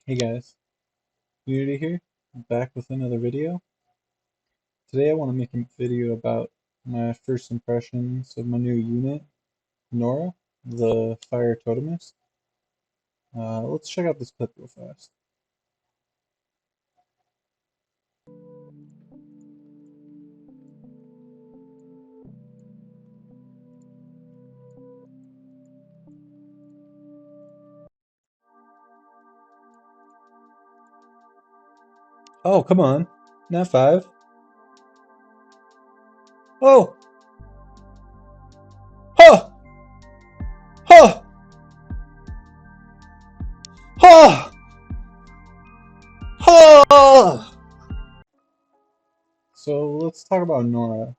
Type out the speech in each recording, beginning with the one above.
Hey guys, Unity here, back with another video. Today I want to make a video about my first impressions of my new unit, Nora, the Fire Totemist. Let's check out this clip real fast. Oh, come on, not 5. Oh! Huh! Huh! Huh! Huh! So let's talk about Nora.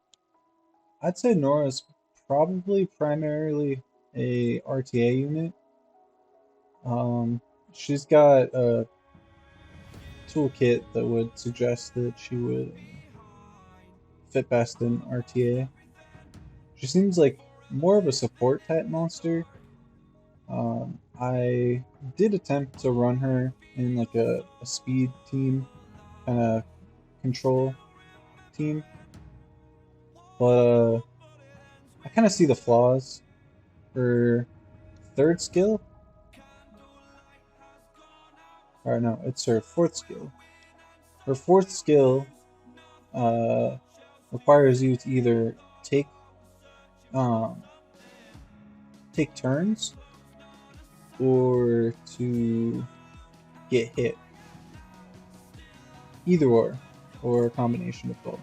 I'd say Nora is probably primarily a RTA unit. She's got a toolkit that would suggest that she would fit best in RTA. She seems like more of a support type monster. I did attempt to run her in like a speed team, kind of control team, but I kind of see the flaws. Her third skill, or no, it's her fourth skill. Her fourth skill uh, requires you to either um, take turns or to get hit. Either or a combination of both.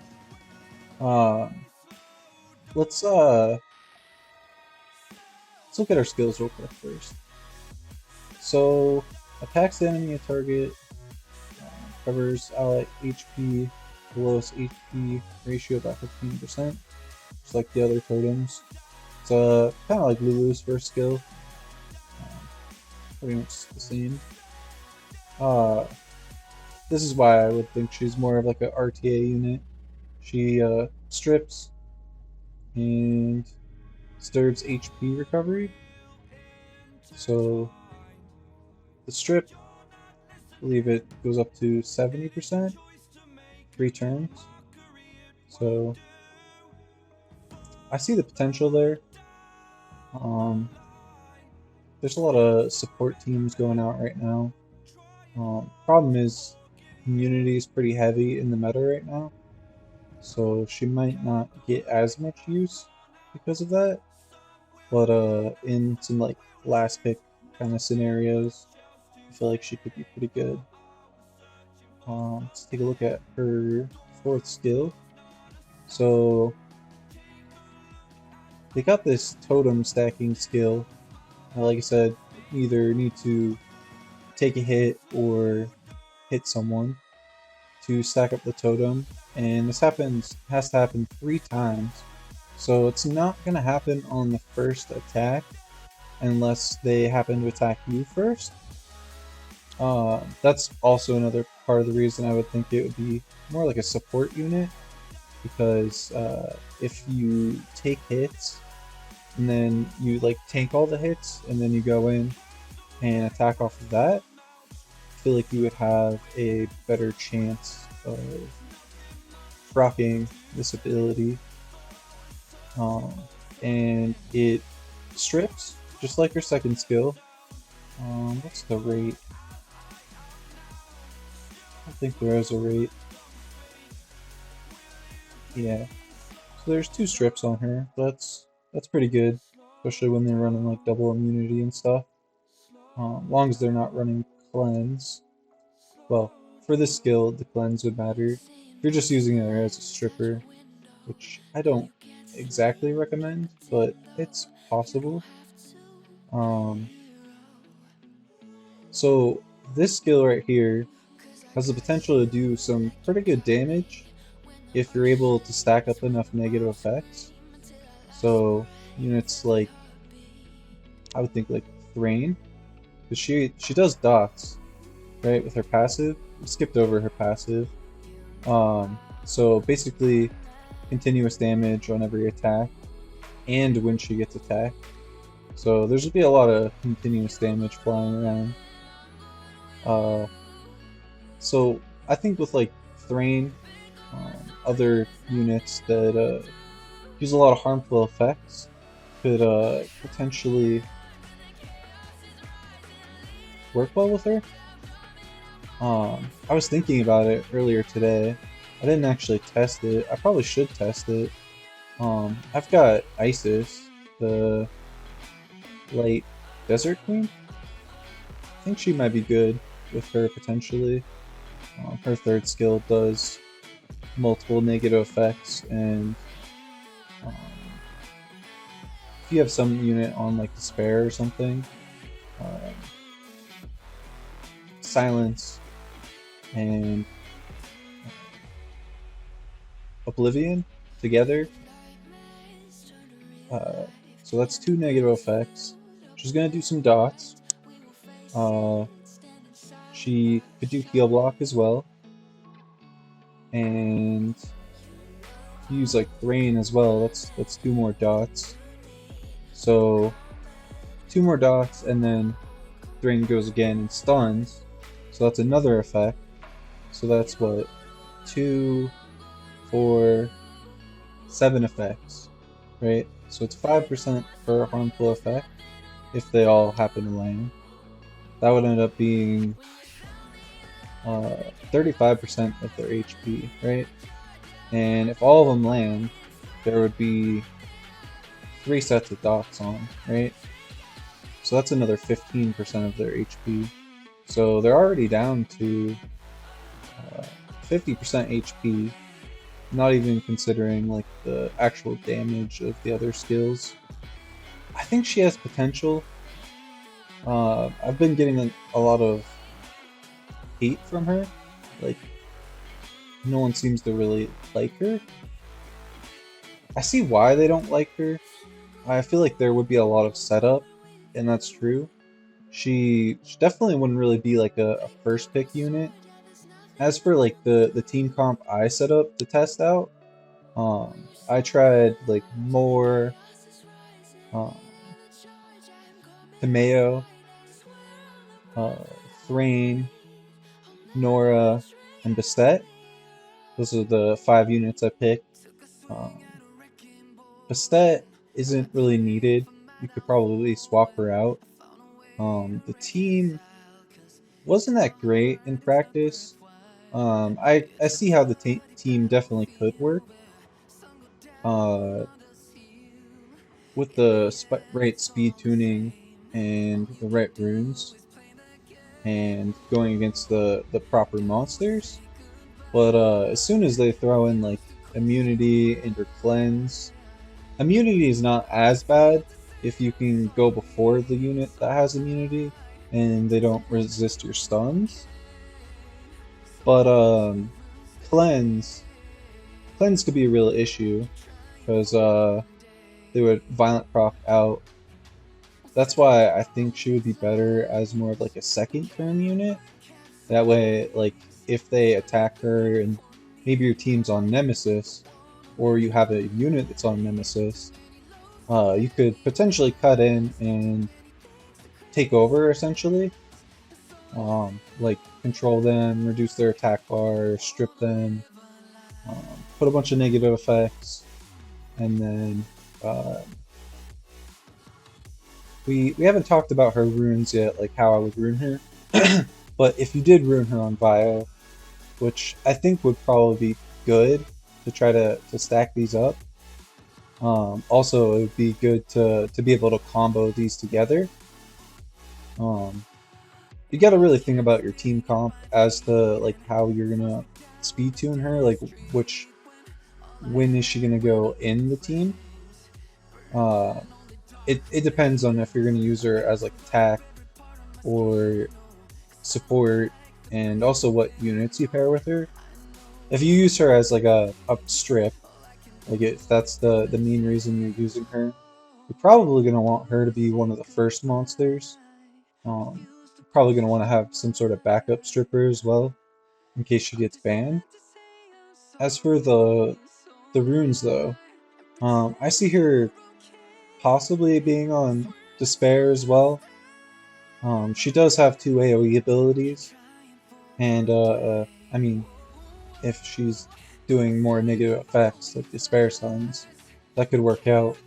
Let's look at our skills real quick first. So attacks the enemy target, covers ally HP, the lowest HP ratio by 15%, just like the other totems. It's kind of like Lulu's first skill, pretty much the same. This is why I would think she's more of like a RTA unit. She strips and disturbs HP recovery. So the strip, I believe it goes up to 70%, 3 turns. So I see the potential there. There's a lot of support teams going out right now. Problem is, community is pretty heavy in the meta right now, so she might not get as much use because of that. But in some like last pick kind of scenarios, I feel like she could be pretty good. Let's take a look at her fourth skill. So they got this totem stacking skill. Like I said, either need to take a hit or hit someone to stack up the totem, and this has to happen 3 times. So it's not gonna happen on the first attack unless they happen to attack you first. That's also another part of the reason I would think it would be more like a support unit, because if you take hits and then you like tank all the hits and then you go in and attack off of that, I feel like you would have a better chance of proccing this ability. And it strips just like your second skill. What's the rate? I think there is a rate. Yeah. So there's 2 strips on her. That's pretty good, especially when they're running like double immunity and stuff. Long as they're not running cleanse. Well, for this skill, the cleanse would matter. If you're just using her as a stripper, which I don't exactly recommend, but it's possible. So this skill right here has the potential to do some pretty good damage if you're able to stack up enough negative effects. So units like, I would think like Thrain, because she does dots, right, with her passive. We skipped over her passive. So basically continuous damage on every attack and when she gets attacked. So there's gonna be a lot of continuous damage flying around. Uh, so I think with like Thrain, other units that use a lot of harmful effects could potentially work well with her. I was thinking about it earlier today. I didn't actually test it. I probably should test it. I've got Isis, the light desert queen. I think she might be good with her potentially. Her third skill does multiple negative effects, and um, if you have some unit on like Despair or something, um, Silence and Oblivion together. Uh, so that's two negative effects. She's gonna do some dots. Uh, she could do heal block as well, and use like Thrain as well. That's two more dots. So two more dots, and then Thrain goes again and stuns. So that's another effect. So that's what, 2, 4, 7 effects, right? So it's 5% per harmful effect if they all happen to land. That would end up being 35% of their HP, right? And if all of them land, there would be 3 sets of dots on, right? So that's another 15% of their HP. So they're already down to 50% HP, not even considering like the actual damage of the other skills. I think she has potential. I've been getting a lot of hate from her. Like, no one seems to really like her. I see why they don't like her. I feel like there would be a lot of setup, and that's true. She definitely wouldn't really be like a first pick unit. As for like the team comp I set up to test out, I tried like more um, Kameo, uh, Thrain, Nora, and Bastet. Those are the 5 units I picked. Um, Bastet isn't really needed. You could probably swap her out. The team wasn't that great in practice. I see how the team definitely could work. Uh, with the right speed tuning and the right runes and going against the proper monsters. But as soon as they throw in like immunity and your cleanse, immunity is not as bad if you can go before the unit that has immunity and they don't resist your stuns. But cleanse cleanse could be a real issue because they would violent proc out. That's why I think she would be better as more of like a second turn unit. That way, like if they attack her and maybe your team's on Nemesis, or you have a unit that's on Nemesis, you could potentially cut in and take over essentially. Like control them, reduce their attack bar, strip them, put a bunch of negative effects, and then uh, we haven't talked about her runes yet, like how I would rune her. But if you did rune her on Bio, which I think would probably be good to try to stack these up. Also, it would be good to be able to combo these together. Um, you got to really think about your team comp as to like how you're gonna speed tune her. Like which when is she gonna go in the team? Uh, it depends on if you're gonna use her as like attack or support, and also what units you pair with her. If you use her as like a strip, like if that's the main reason you're using her, you're probably gonna want her to be one of the first monsters. Probably gonna want to have some sort of backup stripper as well, in case she gets banned. As for the runes though, I see her possibly being on Despair as well. She does have two AoE abilities, and I mean, if she's doing more negative effects like Despair Suns, that could work out.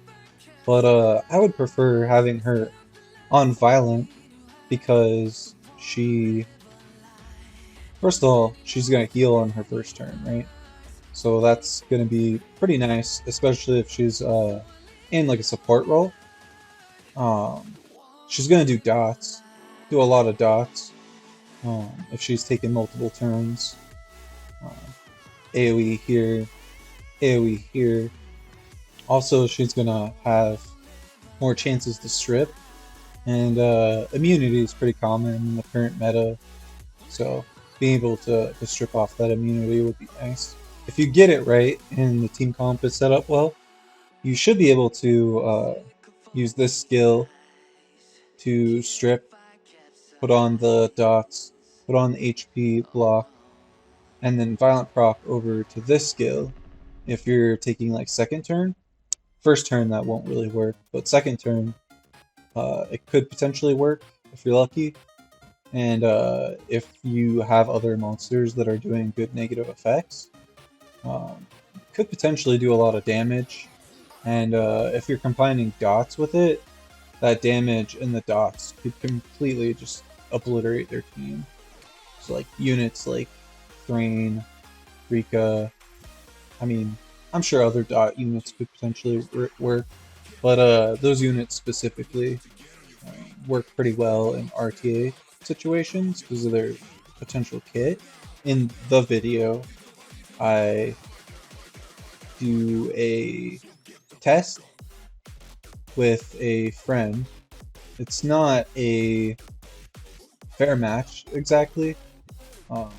But I would prefer having her on Violent because first of all, she's gonna heal on her first turn, right? So that's gonna be pretty nice, especially if she's in like a support role. Um, she's gonna do dots, do a lot of dots. If she's taking multiple turns, uh, AoE here, AoE here. Also, she's gonna have more chances to strip, and immunity is pretty common in the current meta. So being able to strip off that immunity would be nice. If you get it right and the team comp is set up well, you should be able to use this skill to strip, put on the dots, put on the HP block, and then violent proc over to this skill. If you're taking like second turn, first turn that won't really work, but second turn it could potentially work if you're lucky. And if you have other monsters that are doing good negative effects, could potentially do a lot of damage. And if you're combining dots with it, that damage and the dots could completely just obliterate their team. So like units like Thrain, Rika, I mean, I'm sure other dot units could potentially work, but those units specifically work pretty well in RTA situations because of their potential kit. In the video, I do a test with a friend. It's not a fair match exactly. Um,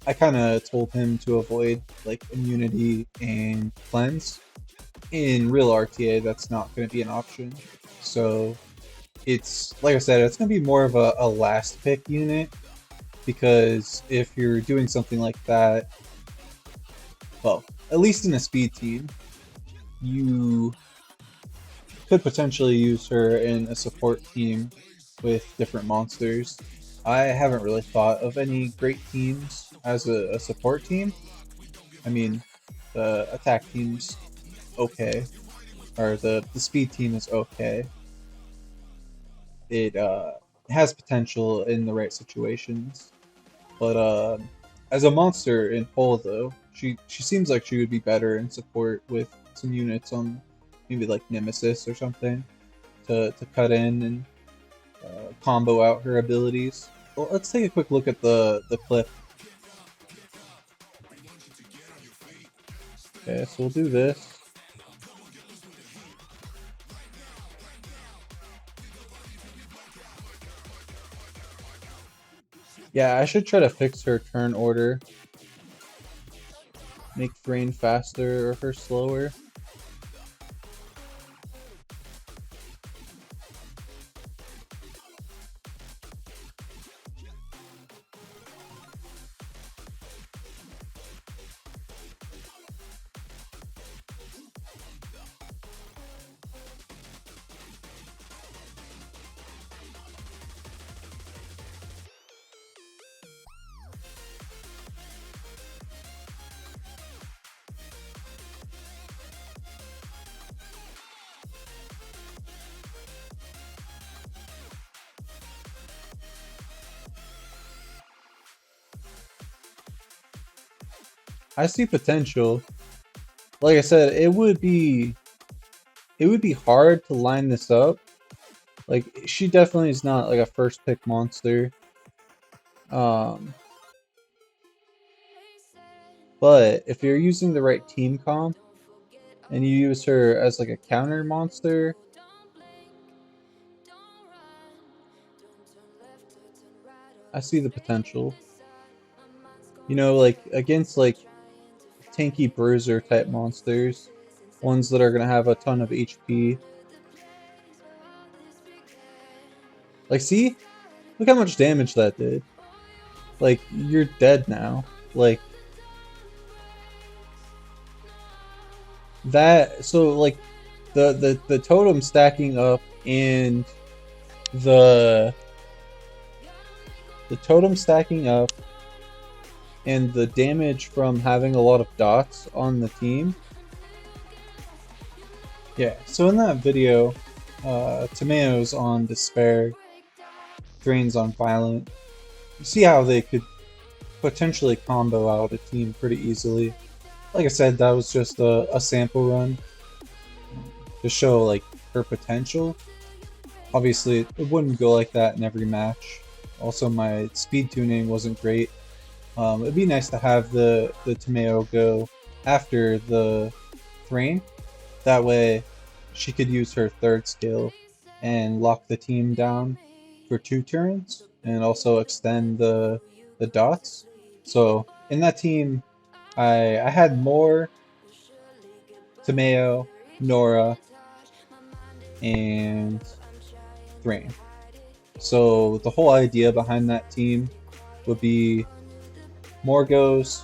I kind of told him to avoid like immunity and cleanse. In real RTA, that's not going to be an option. So it's, like I said, it's going to be more of a last pick unit because if you're doing something like that, well, at least in a speed team, you could potentially use her in a support team with different monsters. I haven't really thought of any great teams as a support team. I mean, the attack team's okay, or the speed team is okay. It has potential in the right situations, but as a monster in whole though, she seems like she would be better in support with some units on maybe like Nemesis or something to cut in and combo out her abilities. Well, let's take a quick look at the clip. Okay, so we'll do this. Yeah, I should try to fix her turn order. Make Thrain faster or her slower. I see potential. Like I said, it would be hard to line this up. Like she definitely is not like a first pick monster. Um, but if you're using the right team comp and you use her as like a counter monster, I see the potential. You know, like against like tanky bruiser type monsters, ones that are gonna have a ton of HP. Like, see? Look how much damage that did. Like, you're dead now. Like, that, so like, the totem stacking up and the the totem stacking up and the damage from having a lot of dots on the team. Yeah, so in that video, Tomato's on Despair, Drain's on Violent. You see how they could potentially combo out a team pretty easily. Like I said, that was just a sample run to show like her potential. Obviously, it wouldn't go like that in every match. Also, my speed tuning wasn't great. It'd be nice to have the Tomato go after the Thrain. That way, she could use her third skill and lock the team down for 2 turns, and also extend the dots. So in that team, I had more Tomato, Nora, and Thrain. So the whole idea behind that team would be more goes,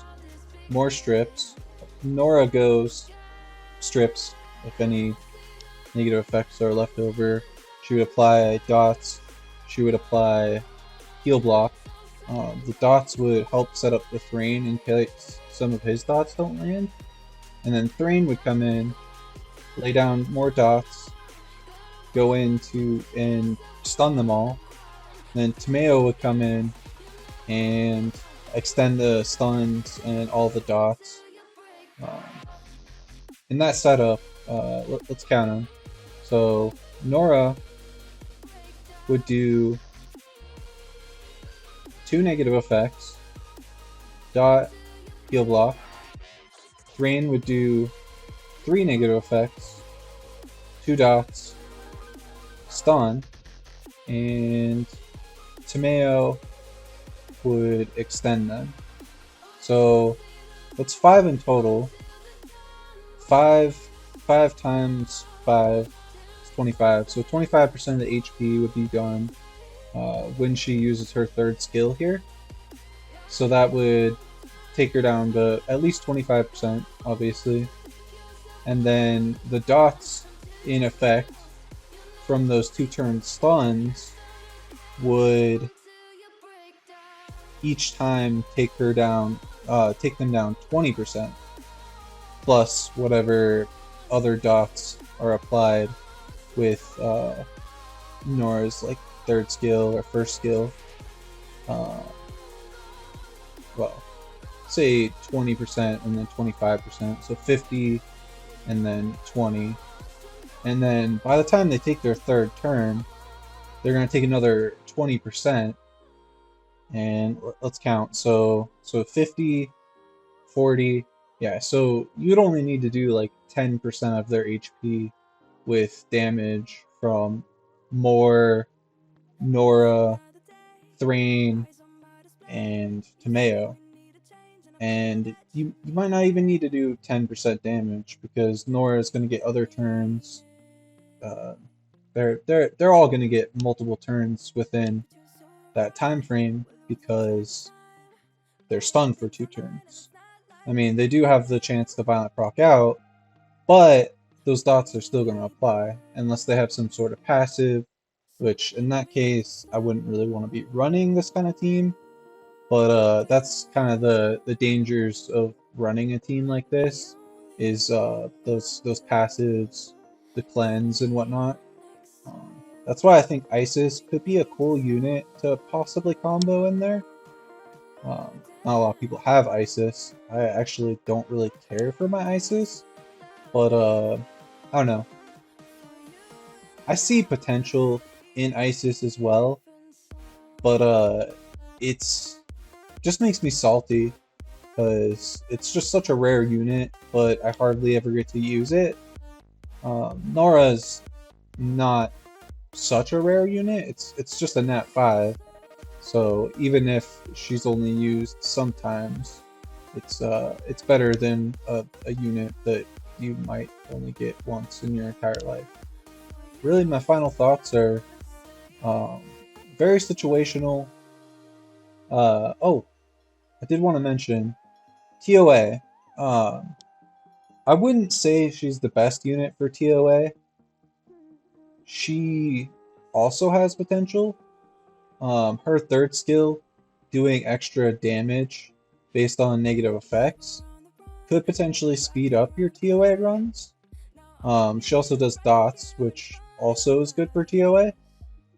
more strips. Nora goes, strips, if any negative effects are left over. She would apply dots. She would apply heal block. The dots would help set up the Thrain in case some of his dots don't land. And then Thrain would come in, lay down more dots, go into and stun them all. Then Tomato would come in and extend the stuns and all the dots. In that setup, let's count them. So Nora would do 2 negative effects, dot, heal block. Thrain would do 3 negative effects, 2 dots, stun, and Tomato would extend them. So that's 5 in total. 5 times 5 is 25. So 25% of the HP would be gone when she uses her third skill here. So that would take her down to at least 25%, obviously. And then the dots in effect from those 2 turn stuns would each time take her down, take them down 20%, plus whatever other dots are applied with Nora's like third skill or first skill. Well, say 20% and then 25%, so 50 and then 20. And then by the time they take their third turn, they're going to take another 20%. And let's count. So 50, 40. Yeah, so you'd only need to do like 10% of their HP with damage from more Nora, Thrain, and Tomato. And you might not even need to do 10% damage because Nora is going to get other turns. They're all going to get multiple turns within that time frame because they're stunned for 2 turns. I mean, they do have the chance to violent proc out, but those dots are still going to apply unless they have some sort of passive, which in that case, I wouldn't really want to be running this kind of team. But that's kind of the dangers of running a team like this, is those passives, the cleanse and whatnot. That's why I think Isis could be a cool unit to possibly combo in there. Not a lot of people have Isis. I actually don't really care for my Isis, but I don't know. I see potential in Isis as well, but it's just makes me salty because it's just such a rare unit, but I hardly ever get to use it. Nora's not such a rare unit. It's just a nat 5. So even if she's only used sometimes, it's better than a unit that you might only get once in your entire life. Really, my final thoughts are very situational. Oh, I did want to mention TOA. I wouldn't say she's the best unit for TOA. She also has potential. Her third skill doing extra damage based on negative effects could potentially speed up your TOA runs. She also does dots, which also is good for TOA.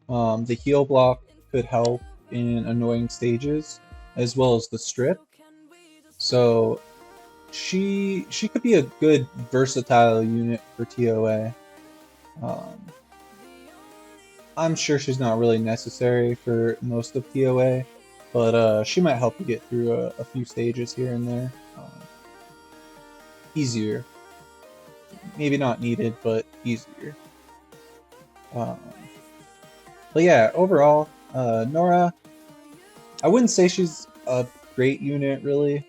The heal block could help in annoying stages, as well as the strip. So she could be a good versatile unit for TOA. Um, I'm sure she's not really necessary for most of TOA, but she might help you get through a few stages here and there. Easier. Maybe not needed, but easier. Um, but yeah, overall, Nora, I wouldn't say she's a great unit, really.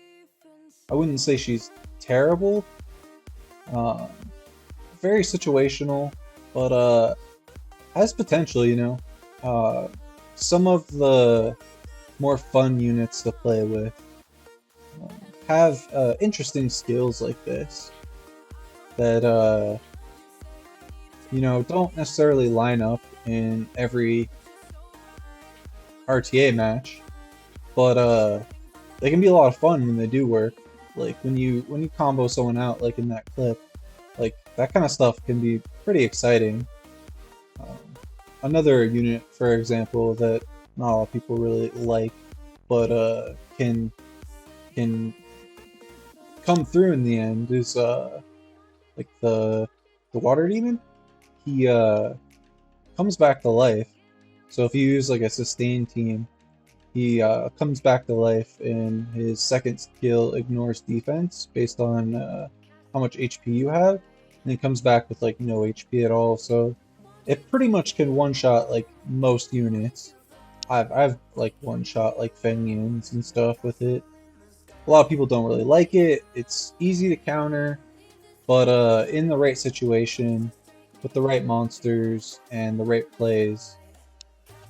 I wouldn't say she's terrible. Um, very situational, but has potential, you know. Uh, some of the more fun units to play with have interesting skills like this that you know, don't necessarily line up in every RTA match, but they can be a lot of fun when they do work. Like when you combo someone out, like in that clip, like that kind of stuff can be pretty exciting. Um, Another unit, for example, that not a lot of people really like, but can come through in the end is like the water demon. He comes back to life. So if you use like a sustain team, he comes back to life, and his second skill ignores defense based on how much HP you have, and he comes back with like no HP at all. So it pretty much can one-shot like most units. I've like one-shot like Fengyins and stuff with it. A lot of people don't really like it. It's easy to counter, but in the right situation, with the right monsters and the right plays,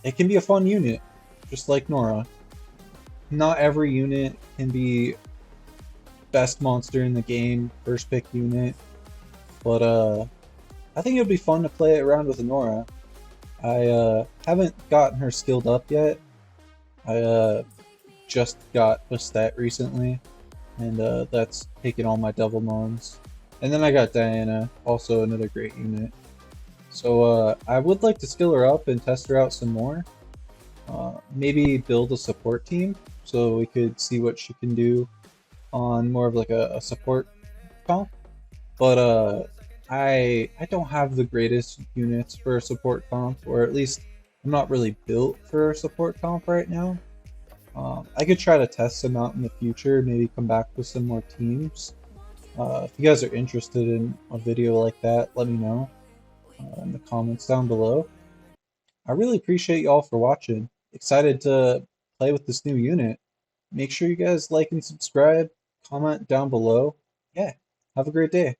it can be a fun unit, just like Nora. Not every unit can be best monster in the game, first pick unit, but I think it would be fun to play it around with Nora. I haven't gotten her skilled up yet. I just got Bastet recently, and that's taken all my double mons. And then I got Diana, also another great unit. So I would like to skill her up and test her out some more. Maybe build a support team so we could see what she can do on more of like a support comp. But I don't have the greatest units for a support comp, or at least I'm not really built for a support comp right now. I could try to test some out in the future, maybe come back with some more teams. If you guys are interested in a video like that, let me know in the comments down below. I really appreciate you all for watching. Excited to play with this new unit. Make sure you guys like and subscribe, comment down below. Yeah, have a great day.